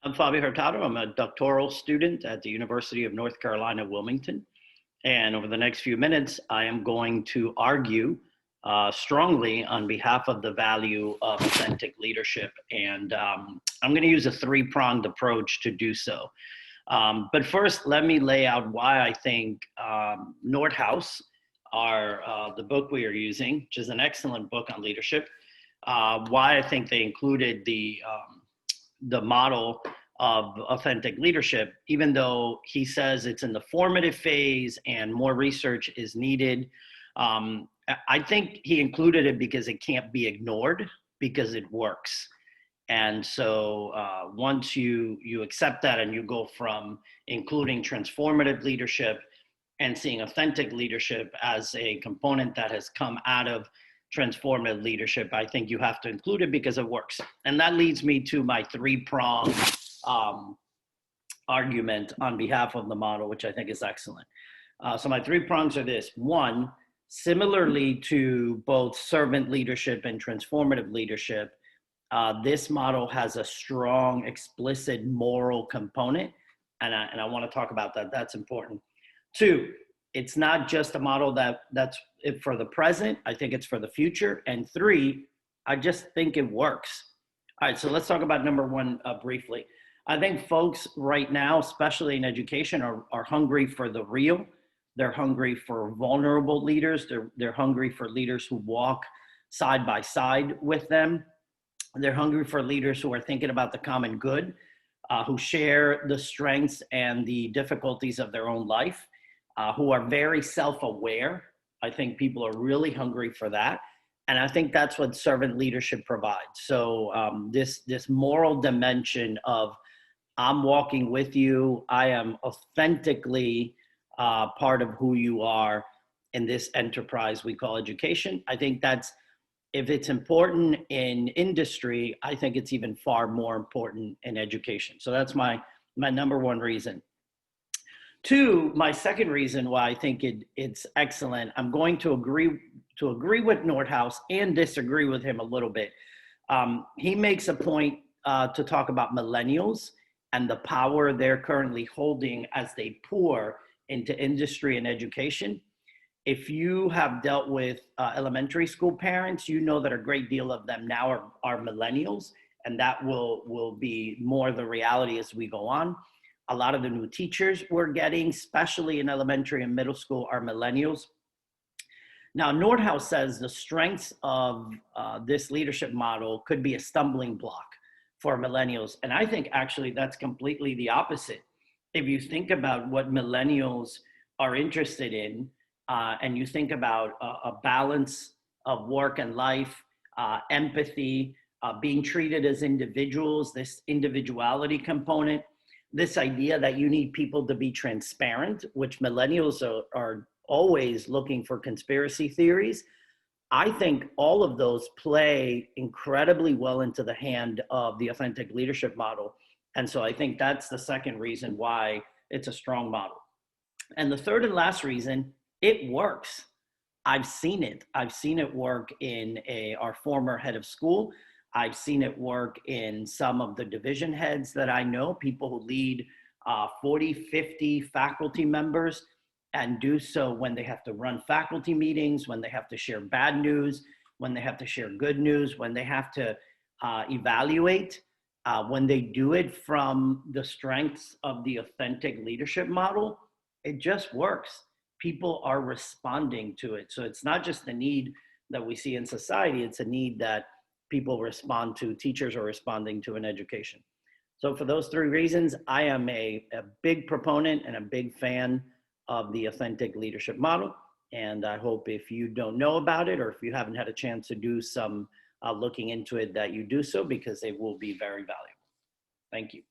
I'm Fabio Hurtado. I'm a doctoral student at the University of North Carolina, Wilmington. And over the next few minutes, I am going to argue strongly on behalf of the value of authentic leadership. And I'm going to use a three-pronged approach to do so. But first, let me lay out why I think Nordhaus, the book we are using, which is an excellent book on leadership, why I think they included the model of authentic leadership, even though he says it's in the formative phase and more research is needed. I think he included it because it can't be ignored, because it works. And so once you accept that and you go from including transformative leadership and seeing authentic leadership as a component that has come out of transformative leadership, I think you have to include it because it works. And that leads me to my three-pronged argument on behalf of the model, which I think is excellent. So my three prongs are this. One, similarly to both servant leadership and transformative leadership, this model has a strong, explicit moral component, and I want to talk about that. That's important. Two, it's not just a model that's it for the present. I think it's for the future. And three, I just think it works. All right, so let's talk about number one briefly. I think folks right now, especially in education, are hungry for the real. They're hungry for vulnerable leaders. They're hungry for leaders who walk side by side with them. They're hungry for leaders who are thinking about the common good, who share the strengths and the difficulties of their own life, who are very self-aware. I think people are really hungry for that. And I think that's what servant leadership provides. So this moral dimension of I'm walking with you, I am authentically part of who you are in this enterprise we call education. I think that's, if it's important in industry, I think it's even far more important in education. So that's my number one reason. Two, my second reason why I think it's excellent, I'm going to agree with Nordhaus and disagree with him a little bit. He makes a point to talk about millennials and the power they're currently holding as they pour into industry and education. If you have dealt with elementary school parents, you know that a great deal of them now are millennials, and that will be more the reality as we go on. A lot of the new teachers we're getting, especially in elementary and middle school, are millennials. Now, Nordhaus says the strengths of this leadership model could be a stumbling block for millennials. And I think actually that's completely the opposite. If you think about what millennials are interested in, and you think about a balance of work and life, empathy, being treated as individuals, this individuality component, this idea that you need people to be transparent, which millennials are always looking for conspiracy theories. I think all of those play incredibly well into the hand of the authentic leadership model. And so I think that's the second reason why it's a strong model. And the third and last reason, it works. I've seen it. I've seen it work in our former head of school. I've seen it work in some of the division heads that I know, people who lead 40, 50 faculty members, and do so when they have to run faculty meetings, when they have to share bad news, when they have to share good news, when they have to evaluate, when they do it from the strengths of the authentic leadership model, it just works. People are responding to it. So it's not just the need that we see in society, it's a need that people respond to, teachers are responding to in education. So for those three reasons, I am a big proponent and a big fan of the authentic leadership model. And I hope if you don't know about it, or if you haven't had a chance to do some looking into it, that you do so, because it will be very valuable. Thank you.